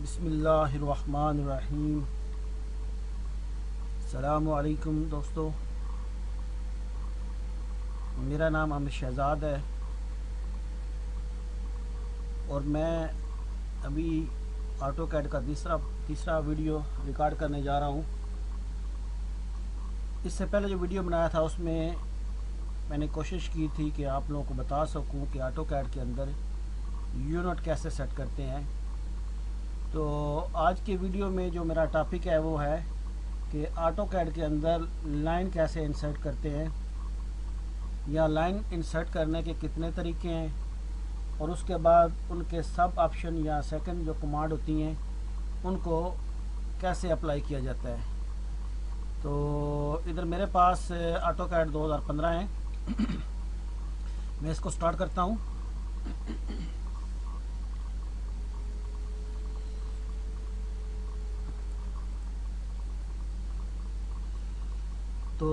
बिस्मिल्लाहिर्रहमानिर्रहीम। अस्सलामुअलैकुम दोस्तों, मेरा नाम अमिर शहज़ाद है और मैं अभी ऑटोकैड का तीसरा वीडियो रिकॉर्ड करने जा रहा हूँ। इससे पहले जो वीडियो बनाया था उसमें मैंने कोशिश की थी कि आप लोगों को बता सकूं कि ऑटोकैड के अंदर यूनिट कैसे सेट करते हैं। तो आज के वीडियो में जो मेरा टॉपिक है वो है कि ऑटोकैड के अंदर लाइन कैसे इंसर्ट करते हैं या लाइन इंसर्ट करने के कितने तरीके हैं और उसके बाद उनके सब ऑप्शन या सेकंड जो कमांड होती हैं उनको कैसे अप्लाई किया जाता है। तो इधर मेरे पास ऑटोकैड 2015 है। मैं इसको स्टार्ट करता हूँ। तो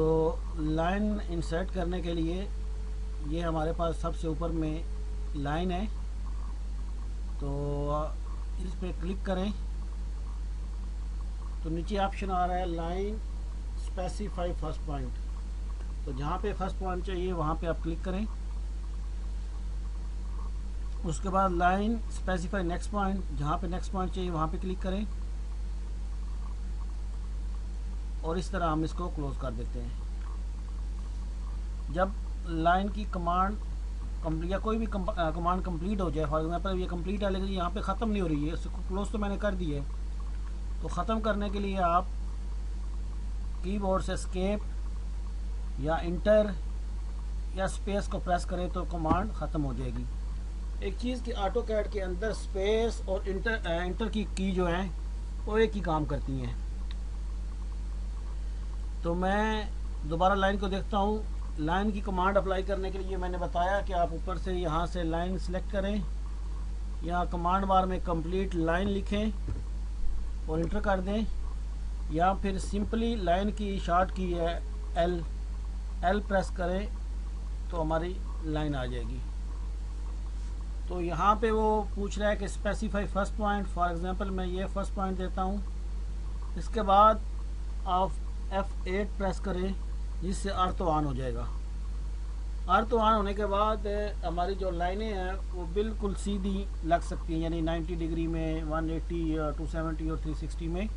लाइन इंसर्ट करने के लिए ये हमारे पास सबसे ऊपर में लाइन है, तो इस पर क्लिक करें तो नीचे ऑप्शन आ रहा है लाइन स्पेसिफाई फर्स्ट पॉइंट। तो जहाँ पे फर्स्ट पॉइंट चाहिए वहाँ पे आप क्लिक करें। उसके बाद लाइन स्पेसिफाई नेक्स्ट पॉइंट, जहाँ पे नेक्स्ट पॉइंट चाहिए वहाँ पे क्लिक करें और इस तरह हम इसको क्लोज कर देते हैं। जब लाइन की कमांड या कोई भी कमांड कंप्लीट हो जाए, फॉर एग्जांपल ये कंप्लीट है लेकिन यहाँ पे ख़त्म नहीं हो रही है, इसको क्लोज तो मैंने कर दी है, तो ख़त्म करने के लिए आप कीबोर्ड से एस्केप या इंटर या स्पेस को प्रेस करें तो कमांड ख़त्म हो जाएगी। एक चीज़ कि ऑटोकैड के अंदर स्पेस और इंटर की जो है वो एक ही काम करती हैं। तो मैं दोबारा लाइन को देखता हूँ। लाइन की कमांड अप्लाई करने के लिए मैंने बताया कि आप ऊपर से यहाँ से लाइन सेलेक्ट करें, या कमांड बार में कंप्लीट लाइन लिखें और इंटर कर दें, या फिर सिंपली लाइन की शॉर्ट की है एल प्रेस करें तो हमारी लाइन आ जाएगी। तो यहाँ पे वो पूछ रहा है कि specify first point. For example मैं ये फर्स्ट पॉइंट देता हूँ। इसके बाद आप F8 प्रेस करें जिससे अर्थ ऑन हो जाएगा। अर्थ ऑन होने के बाद हमारी जो लाइनें हैं वो बिल्कुल सीधी लग सकती हैं, यानी 90 डिग्री में, 180 या 270 और 360 में।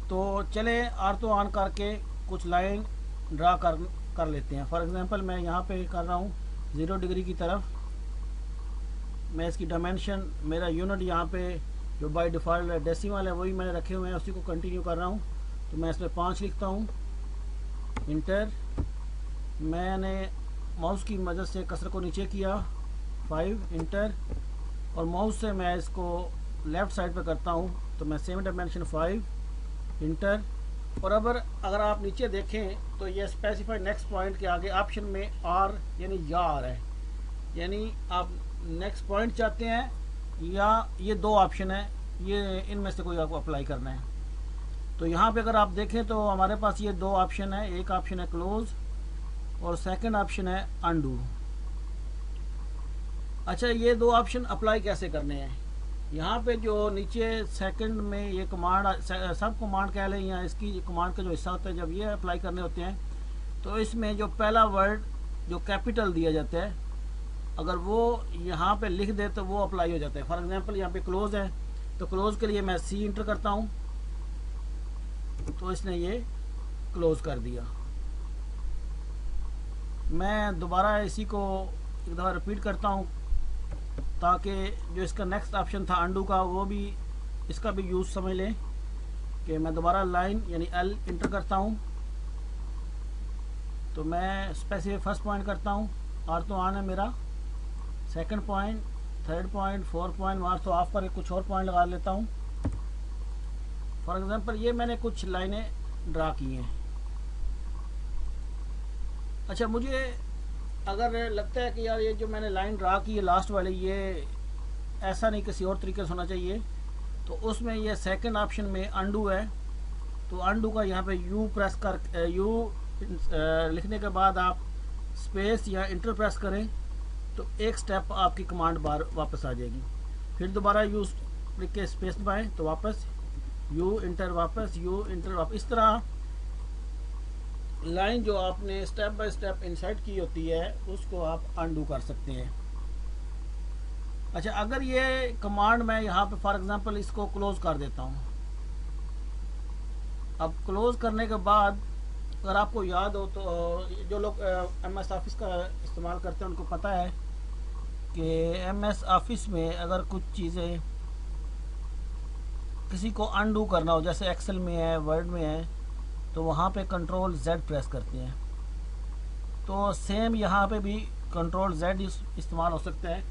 तो चले अर्थ ऑन करके कुछ लाइन ड्रा कर लेते हैं। फॉर एग्जांपल मैं यहाँ पे कर रहा हूँ 0 डिग्री की तरफ। मैं इसकी डायमेंशन, मेरा यूनिट यहाँ पे जो बाय डिफ़ॉल्ट डेसिमल है वही मैंने रखे हुए हैं, उसी को कंटिन्यू कर रहा हूँ। तो मैं इसमें 5 लिखता हूँ, इंटर। मैंने माउस की मदद से कर्सर को नीचे किया, 5, इंटर। और माउस से मैं इसको लेफ़्ट साइड पे करता हूँ तो मैं सेम डायमेंशन 5, इंटर। और अगर आप नीचे देखें तो ये स्पेसिफाई नेक्स्ट पॉइंट के आगे ऑप्शन में आर यानी या आ रहा है, यानी आप नेक्स्ट पॉइंट चाहते हैं या ये दो ऑप्शन है, ये इनमें से कोई आपको अप्लाई करना है। तो यहाँ पे अगर आप देखें तो हमारे पास ये दो ऑप्शन है, एक ऑप्शन है क्लोज और सेकंड ऑप्शन है अनडू। अच्छा, ये दो ऑप्शन अप्लाई कैसे करने हैं? यहाँ पे जो नीचे सेकंड में ये कमांड, सब कमांड कह लें या इसकी कमांड का जो हिस्सा होता है, जब ये अप्लाई करने होते हैं तो इसमें जो पहला वर्ड जो कैपिटल दिया जाता है अगर वो यहाँ पे लिख दे तो वो अप्लाई हो जाता है। फॉर एग्जांपल यहाँ पे क्लोज है तो क्लोज के लिए मैं सी इंटर करता हूँ तो इसने ये क्लोज कर दिया। मैं दोबारा इसी को एक दफ़ा रिपीट करता हूँ ताकि जो इसका नेक्स्ट ऑप्शन था अनडू का वो भी, इसका भी यूज़ समझ लें। कि मैं दोबारा लाइन यानी एल इंटर करता हूँ तो मैं स्पेसिफाई फर्स्ट पॉइंट करता हूँ, अर्थ ऑन है मेरा, second point, third point, fourth point, वहाँ तो ऑफ पर कुछ और पॉइंट लगा लेता हूँ। फॉर एग्जांपल ये मैंने कुछ लाइनें ड्रा की हैं। अच्छा, मुझे अगर लगता है कि यार ये जो मैंने लाइन ड्रा की है लास्ट वाली, ये ऐसा नहीं किसी और तरीके से होना चाहिए, तो उसमें ये सेकंड ऑप्शन में अनडू है। तो अनडू का यहाँ पे यू प्रेस कर, यू लिखने के बाद आप स्पेस या इंटर प्रेस करें तो एक स्टेप आपकी कमांड बार वापस आ जाएगी। फिर दोबारा यू लिख के स्पेस दबाएं तो वापस यू इंटर वापस यू इंटर वापस। इस तरह लाइन जो आपने स्टेप बाय स्टेप इंसर्ट की होती है उसको आप अनडू कर सकते हैं। अच्छा, अगर ये कमांड मैं यहाँ पे फॉर एग्जांपल इसको क्लोज कर देता हूँ। अब क्लोज करने के बाद अगर आपको याद हो तो जो लोग MS ऑफिस का इस्तेमाल करते हैं उनको पता है कि MS ऑफिस में अगर कुछ चीज़ें किसी को अनडू करना हो, जैसे एक्सेल में है, वर्ड में है, तो वहाँ पे कंट्रोल Z प्रेस करते हैं। तो सेम यहाँ पे भी कंट्रोल Z इस्तेमाल हो सकता है।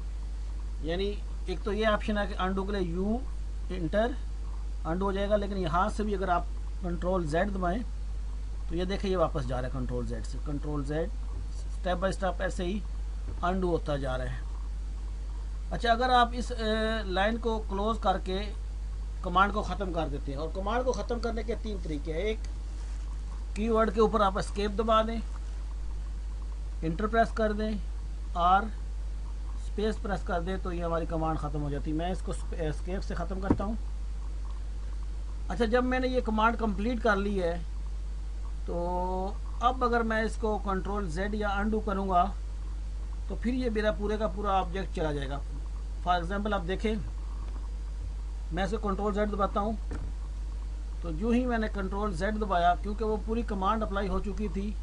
यानी एक तो ये ऑप्शन है कि अनडू के लिए यू इंटर अनडू हो जाएगा, लेकिन यहाँ से भी अगर आप कंट्रोल Z दबाएं तो ये देखिए ये वापस जा रहा है कंट्रोल Z से। Control Z step by step ऐसे ही अनडू होता जा रहा है। अच्छा, अगर आप इस लाइन को क्लोज करके कमांड को ख़त्म कर देते हैं, और कमांड को ख़त्म करने के 3 तरीके हैं। एक, कीवर्ड के ऊपर आप एस्केप दबा दें, इंटर प्रेस कर दें और स्पेस प्रेस कर दें तो ये हमारी कमांड ख़त्म हो जाती है। मैं इसको एस्केप से ख़त्म करता हूँ। अच्छा, जब मैंने ये कमांड कंप्लीट कर ली है तो अब अगर मैं इसको कंट्रोल Z या अनडू करूँगा तो फिर ये मेरा पूरे का पूरा ऑब्जेक्ट चला जाएगा। फॉर एग्जांपल आप देखें, मैं इसको कंट्रोल Z दबाता हूँ तो जो ही मैंने कंट्रोल Z दबाया, क्योंकि वो पूरी कमांड अप्लाई हो चुकी थी,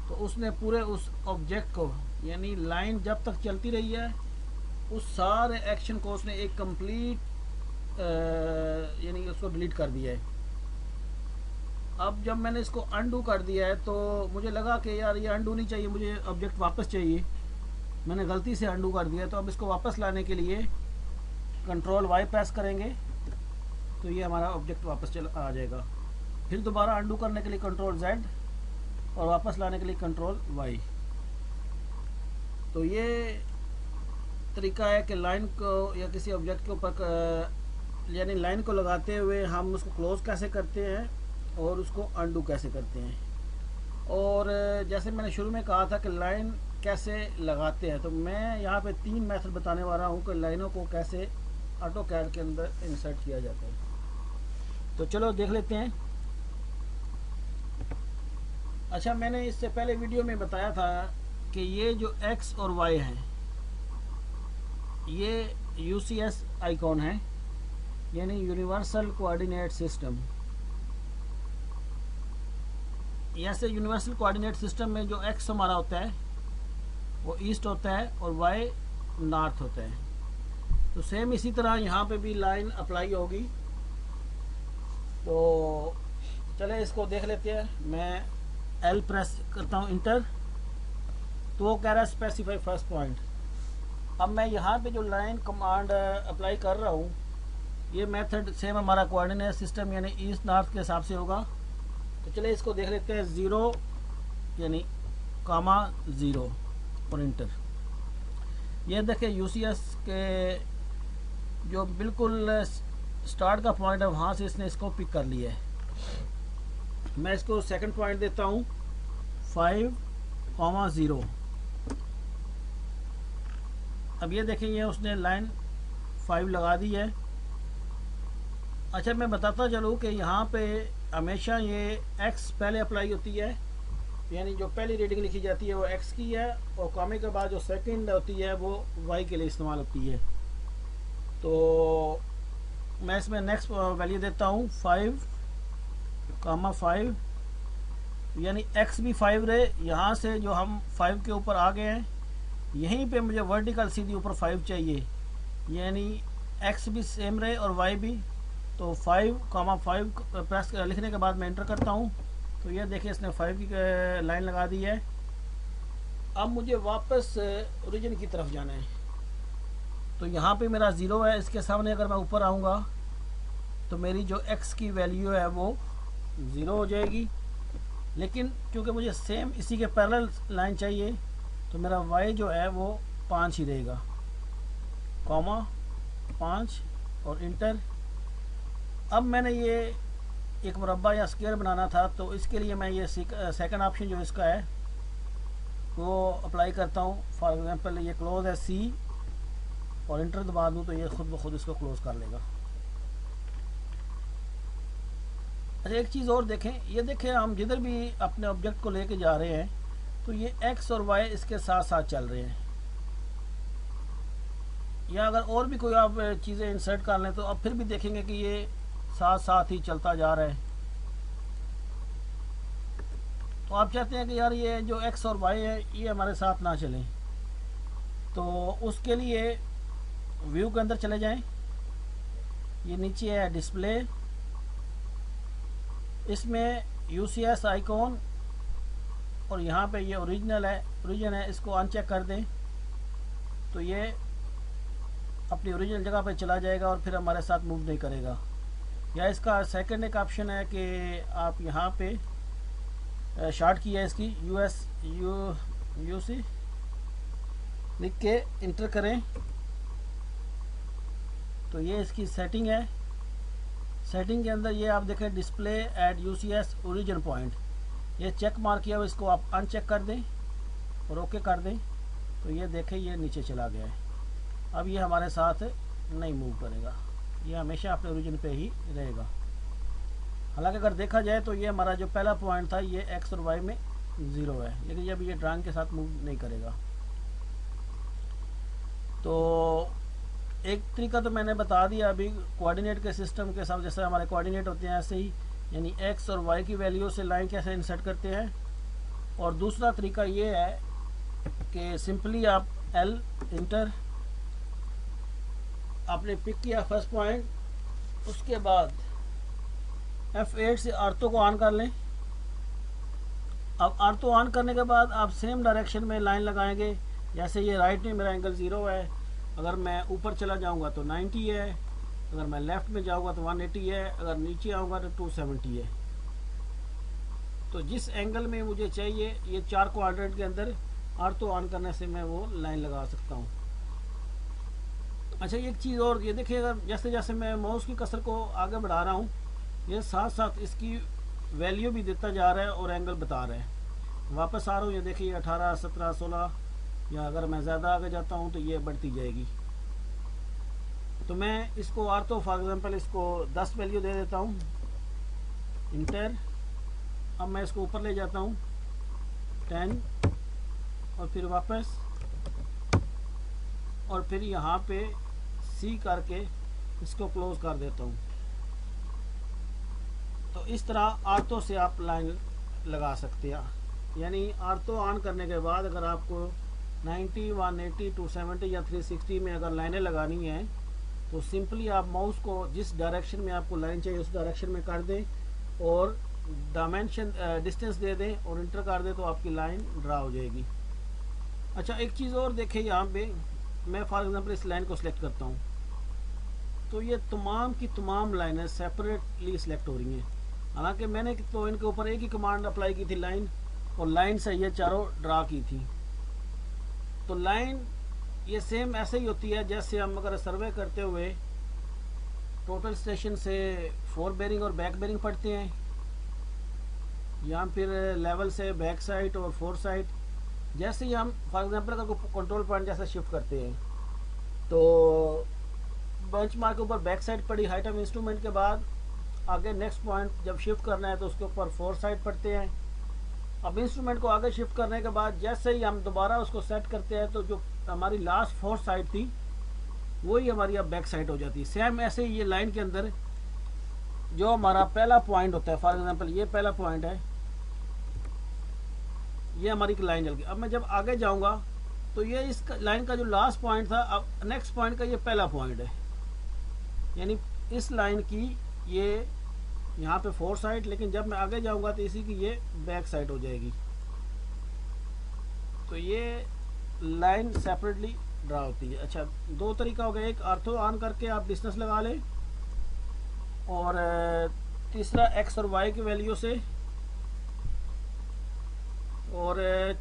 तो उसने पूरे उस ऑब्जेक्ट को, यानी लाइन जब तक चलती रही है उस सारे एक्शन को उसने एक कंप्लीट यानी उसको डिलीट कर दिया है। अब जब मैंने इसको अनडू कर दिया है तो मुझे लगा कि यार ये अनडू नहीं चाहिए, मुझे ऑब्जेक्ट वापस चाहिए। मैंने गलती से अनडू कर दिया, तो अब इसको वापस लाने के लिए कंट्रोल Y प्रेस करेंगे तो ये हमारा ऑब्जेक्ट वापस आ जाएगा। फिर दोबारा अनडू करने के लिए कंट्रोल Z और वापस लाने के लिए कंट्रोल Y। तो ये तरीका है कि लाइन को या किसी ऑब्जेक्ट के ऊपर यानी लाइन को लगाते हुए हम उसको क्लोज कैसे करते हैं और उसको अनडू कैसे करते हैं। और जैसे मैंने शुरू में कहा था कि लाइन कैसे लगाते हैं, तो मैं यहाँ पे 3 मेथड बताने वाला हूँ कि लाइनों को कैसे ऑटोकैड के अंदर इंसर्ट किया जाता है। तो चलो देख लेते हैं। अच्छा, मैंने इससे पहले वीडियो में बताया था कि ये जो X और Y हैं ये UCS आइकॉन है, यानी यूनिवर्सल कोऑर्डिनेट सिस्टम। ऐसे यूनिवर्सल कोऑर्डिनेट सिस्टम में जो X हमारा होता है वो ईस्ट होता है और Y नॉर्थ होता है। तो सेम इसी तरह यहाँ पे भी लाइन अप्लाई होगी। तो चले इसको देख लेते हैं। मैं L प्रेस करता हूँ इंटर, तो वो कह रहा है स्पेसिफाई फर्स्ट पॉइंट। अब मैं यहाँ पे जो लाइन कमांड अप्लाई कर रहा हूँ, ये मेथड सेम हमारा कोऑर्डिनेट सिस्टम यानी ईस्ट नॉर्थ के हिसाब से होगा। तो चले इसको देख लेते हैं। 0 यानी कामा 0 और इंटर। ये देखें UCS के जो बिल्कुल स्टार्ट का पॉइंट है वहाँ से इसने इसको पिक कर लिया है। मैं इसको सेकंड पॉइंट देता हूँ 5,0। अब ये देखें ये उसने लाइन 5 लगा दी है। अच्छा, मैं बताता चलूँ कि यहाँ पे हमेशा ये X पहले अप्लाई होती है, यानी जो पहली रीडिंग लिखी जाती है वो X की है, और कॉमे के बाद जो सेकंड होती है वो Y के लिए इस्तेमाल होती है। तो मैं इसमें नेक्स्ट वैल्यू देता हूँ 5,5, यानी X भी 5 रहे। यहाँ से जो हम 5 के ऊपर आ गए हैं, यहीं पे मुझे वर्टिकल सीधी ऊपर 5 चाहिए, यानी X भी सेम रहे और Y भी। तो 5,5 प्रेस लिखने के बाद मैं एंटर करता हूँ तो ये देखिए इसने 5 की लाइन लगा दी है। अब मुझे वापस ओरिजिन की तरफ जाना है। तो यहाँ पे मेरा 0 है, इसके सामने अगर मैं ऊपर आऊँगा तो मेरी जो X की वैल्यू है वो 0 हो जाएगी। लेकिन क्योंकि मुझे सेम इसी के पैरेलल लाइन चाहिए तो मेरा Y जो है वो 5 ही रहेगा, कॉमा 5 और इंटर। अब मैंने ये एक मुरब्बा या स्क्वायर बनाना था, तो इसके लिए मैं ये सेकंड ऑप्शन जो इसका है वो अप्लाई करता हूँ। फॉर एग्जांपल ये क्लोज है C और इंटर दबा दूँ तो ये खुद ब खुद इसको क्लोज़ कर लेगा। अच्छा, एक चीज़ और देखें, ये देखें हम जिधर भी अपने ऑब्जेक्ट को लेके जा रहे हैं तो ये एक्स और वाई इसके साथ साथ चल रहे हैं। या अगर और भी कोई आप चीज़ें इंसर्ट कर लें तो अब फिर भी देखेंगे कि ये साथ साथ ही चलता जा रहा है। तो आप चाहते हैं कि यार ये जो एक्स और वाई है ये हमारे साथ ना चलें, तो उसके लिए व्यू के अंदर चले जाएं। ये नीचे है डिस्प्ले, इसमें यूसीएस आइकॉन और यहाँ पे ये ओरिजिन है, इसको अनचेक कर दें तो ये अपनी ओरिजिनल जगह पे चला जाएगा और फिर हमारे साथ मूव नहीं करेगा। या इसका सेकंड एक ऑप्शन है कि आप यहाँ पे शॉर्ट की है इसकी यूसी लिख के इंटर करें तो ये इसकी सेटिंग है। सेटिंग के अंदर ये आप देखें display at UCS origin point, ये चेक मार्क किया हुआ, इसको आप अनचेक कर दें और ओके कर दें तो ये देखें ये नीचे चला गया है। अब ये हमारे साथ नहीं मूव करेगा, ये हमेशा अपने ओरिजिन पे ही रहेगा। हालांकि अगर देखा जाए तो ये हमारा जो पहला पॉइंट था ये एक्स और वाई में 0 है, लेकिन जब ये ड्राइंग के साथ मूव नहीं करेगा। तो एक तरीका तो मैंने बता दिया अभी कोऑर्डिनेट के सिस्टम के साथ, जैसे हमारे कोऑर्डिनेट होते हैं ऐसे ही, यानी एक्स और वाई की वैल्यू से लाइन कैसे इंसर्ट करते हैं। और दूसरा तरीका ये है कि सिंपली आप एल इंटर, आपने पिक किया फर्स्ट पॉइंट, उसके बाद F8 से आर्थो को ऑन कर लें। अब आर्थो ऑन करने के बाद आप सेम डायरेक्शन में लाइन लगाएंगे। जैसे ये राइट में मेरा एंगल 0 है, अगर मैं ऊपर चला जाऊंगा तो 90 है, अगर मैं लेफ्ट में जाऊंगा तो 180 है, अगर नीचे आऊंगा तो 270 है। तो जिस एंगल में मुझे चाहिए ये 4 क्वाड्रेंट के अंदर आर्थो ऑन करने से मैं वो लाइन लगा सकता हूँ। अच्छा, एक चीज़ और ये देखिए, अगर जैसे जैसे मैं माउस की कसर को आगे बढ़ा रहा हूँ ये साथ साथ इसकी वैल्यू भी देता जा रहा है और एंगल बता रहा है। वापस आ रहा हूँ, ये देखिए 18, 17, 16, या अगर मैं ज़्यादा आगे जाता हूँ तो ये बढ़ती जाएगी। तो मैं इसको आर्थो फॉर एग्जांपल इसको 10 वैल्यू दे देता हूँ, इंटर। अब मैं इसको ऊपर ले जाता हूँ 10 और फिर वापस, और फिर यहाँ पे सी करके इसको क्लोज कर देता हूँ। तो इस तरह आर्थो से आप लाइन लगा सकते हैं। यानी आर्थो ऑन करने के बाद अगर आपको 90, 180, 270 या 360 में अगर लाइनें लगानी हैं तो सिंपली आप माउस को जिस डायरेक्शन में आपको लाइन चाहिए उस डायरेक्शन में कर दें और डायमेंशन डिस्टेंस दे दें और इंटर कर दें तो आपकी लाइन ड्रा हो जाएगी। अच्छा, एक चीज़ और देखें, यहाँ पे मैं फॉर एग्जांपल इस लाइन को सिलेक्ट करता हूँ तो ये तमाम की तमाम लाइनें सेपरेटली सिलेक्ट हो रही हैं। हालांकि मैंने तो इनके ऊपर एक ही कमांड अप्लाई की थी लाइन, और लाइन से ये चारों ड्रा की थी। तो लाइन ये सेम ऐसे ही होती है जैसे हम अगर सर्वे करते हुए टोटल स्टेशन से 4 बेरिंग और बैक बेरिंग पढ़ते हैं, या फिर लेवल से बैक साइड और 4 साइड। जैसे ही हम फॉर एग्जांपल अगर कंट्रोल पॉइंट जैसे शिफ्ट करते हैं तो बेंचमार्क के ऊपर बैक साइड पड़ी हाइट ऑफ इंस्ट्रूमेंट के बाद आगे नेक्स्ट पॉइंट जब शिफ्ट करना है तो उसके ऊपर 4 साइड पढ़ते हैं। अब इंस्ट्रूमेंट को आगे शिफ्ट करने के बाद जैसे ही हम दोबारा उसको सेट करते हैं तो जो हमारी लास्ट 4 साइड थी वही हमारी अब बैक साइड हो जाती है। सेम ऐसे ही ये लाइन के अंदर जो हमारा पहला पॉइंट होता है, फॉर एग्जांपल ये पहला पॉइंट है, ये हमारी लाइन चल गई। अब मैं जब आगे जाऊंगा तो ये इस लाइन का जो लास्ट पॉइंट था अब नेक्स्ट पॉइंट का ये पहला पॉइंट है। यानी इस लाइन की ये यहाँ पे 4 साइड, लेकिन जब मैं आगे जाऊंगा तो इसी की ये बैक साइड हो जाएगी। तो ये लाइन सेपरेटली ड्रा होती है। अच्छा, 2 तरीका हो गया, एक आर्थो ऑन करके आप डिस्टेंस लगा लें, और तीसरा एक्स और वाई की वैल्यू से, और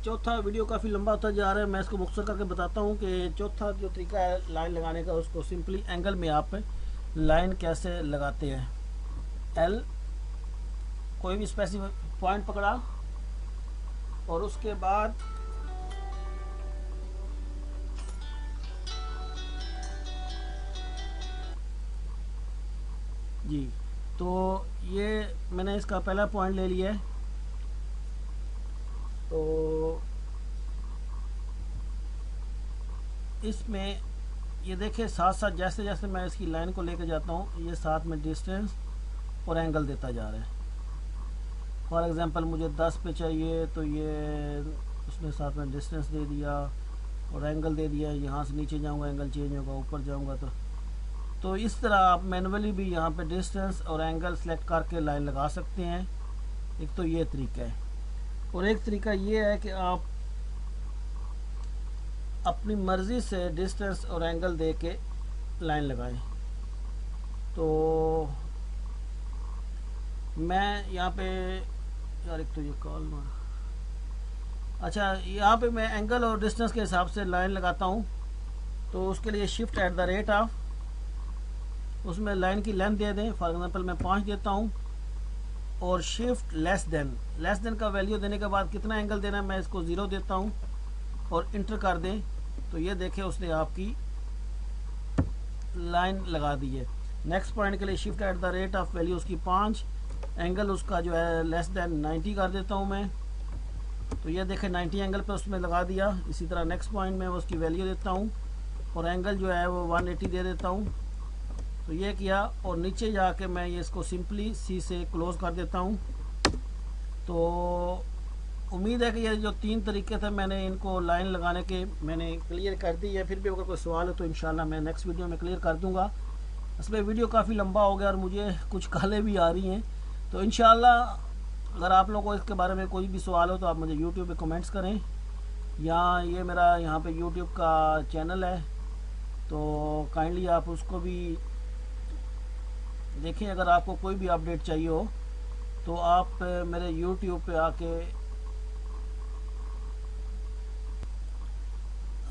चौथा वीडियो काफ़ी लंबा होता जा रहा है, मैं इसको मुख्तसर करके बताता हूँ कि चौथा जो तरीका है लाइन लगाने का उसको सिंपली एंगल में आप लाइन कैसे लगाते हैं। एल कोई भी स्पेसिफिक पॉइंट पकड़ा और उसके बाद जी। तो ये मैंने इसका पहला पॉइंट ले लिया है। तो इसमें ये देखिए साथ साथ जैसे जैसे मैं इसकी लाइन को लेकर जाता हूँ, ये साथ में डिस्टेंस और एंगल देता जा रहा है। फॉर एग्ज़ाम्पल मुझे 10 पे चाहिए तो ये उसने साथ में डिस्टेंस दे दिया और एंगल दे दिया। यहाँ से नीचे जाऊँगा एंगल चेंज होगा, ऊपर जाऊँगा तो इस तरह आप मैनुअली भी यहाँ पे डिस्टेंस और एंगल सेलेक्ट करके लाइन लगा सकते हैं। एक तो ये तरीका है, और एक तरीका ये है कि आप अपनी मर्ज़ी से डिस्टेंस और एंगल दे के लाइन लगाएं। तो मैं यहाँ पे यार, एक तो ये कॉल मार, अच्छा यहाँ पे मैं एंगल और डिस्टेंस के हिसाब से लाइन लगाता हूँ। तो उसके लिए shift at the rate of, उसमें लाइन की लेंथ दे दें। फॉर एग्जांपल मैं 5 देता हूँ, और शिफ्ट लेस देन का वैल्यू देने के बाद कितना एंगल देना है मैं इसको 0 देता हूँ और इंटर कर दें। तो ये देखें उसने आपकी लाइन लगा दी है। नेक्स्ट पॉइंट के लिए shift at the rate of value उसकी 5, एंगल उसका जो है लेस देन 90 कर देता हूँ मैं। तो ये देखें 90 एंगल पे उसमें लगा दिया। इसी तरह नेक्स्ट पॉइंट में उसकी वैल्यू देता हूँ और एंगल जो है वो 180 दे देता हूँ। तो ये किया, और नीचे जाके मैं ये इसको सिंपली सी से क्लोज कर देता हूँ। तो उम्मीद है कि ये जो 3 तरीके थे मैंने इनको लाइन लगाने के मैंने क्लियर कर दी है। फिर भी अगर कोई सवाल हो तो इंशाल्लाह मैं नेक्स्ट वीडियो में क्लियर कर दूंगा। इसमें वीडियो काफ़ी लंबा हो गया और मुझे कुछ कालें भी आ रही हैं। तो इंशाल्लाह अगर आप लोगों को इसके बारे में कोई भी सवाल हो तो आप मुझे यूट्यूब पे कमेंट्स करें, या ये मेरा यहाँ पे यूट्यूब का चैनल है तो काइंडली आप उसको भी देखें। अगर आपको कोई भी अपडेट चाहिए हो तो आप मेरे यूट्यूब पे आके,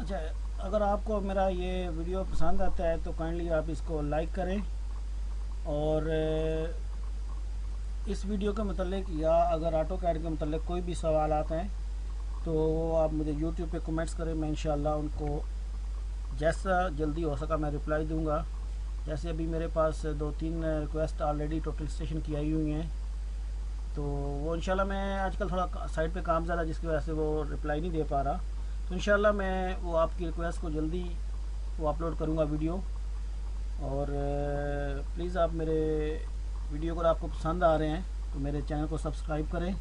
अच्छा अगर आपको मेरा ये वीडियो पसंद आता है तो काइंडली आप इसको लाइक करें, और इस वीडियो के मतलब या अगर ऑटोकैड के मतलब कोई भी सवाल आते हैं तो आप मुझे यूट्यूब पे कमेंट्स करें। मैं इंशाल्लाह उनको जैसा जल्दी हो सका मैं रिप्लाई दूंगा। जैसे अभी मेरे पास 2-3 रिक्वेस्ट ऑलरेडी टोटल स्टेशन की आई हुई हैं, तो वो इंशाल्लाह मैं आजकल थोड़ा साइड पे काम ज़्यादा जिसकी वजह से वो रिप्लाई नहीं दे पा रहा। तो इंशाल्लाह मैं वो आपकी रिक्वेस्ट को जल्दी वो अपलोड करूँगा वीडियो। और प्लीज़ आप मेरे वीडियो अगर आपको पसंद आ रहे हैं तो मेरे चैनल को सब्सक्राइब करें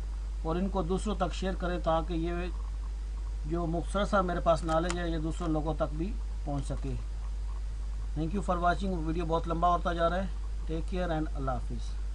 और इनको दूसरों तक शेयर करें, ताकि ये जो मुख्तसर सा मेरे पास नॉलेज है ये दूसरों लोगों तक भी पहुंच सके। Thank you for watching. Video बहुत लंबा होता जा रहा है। टेक केयर एंड अल्लाह हाफिज़।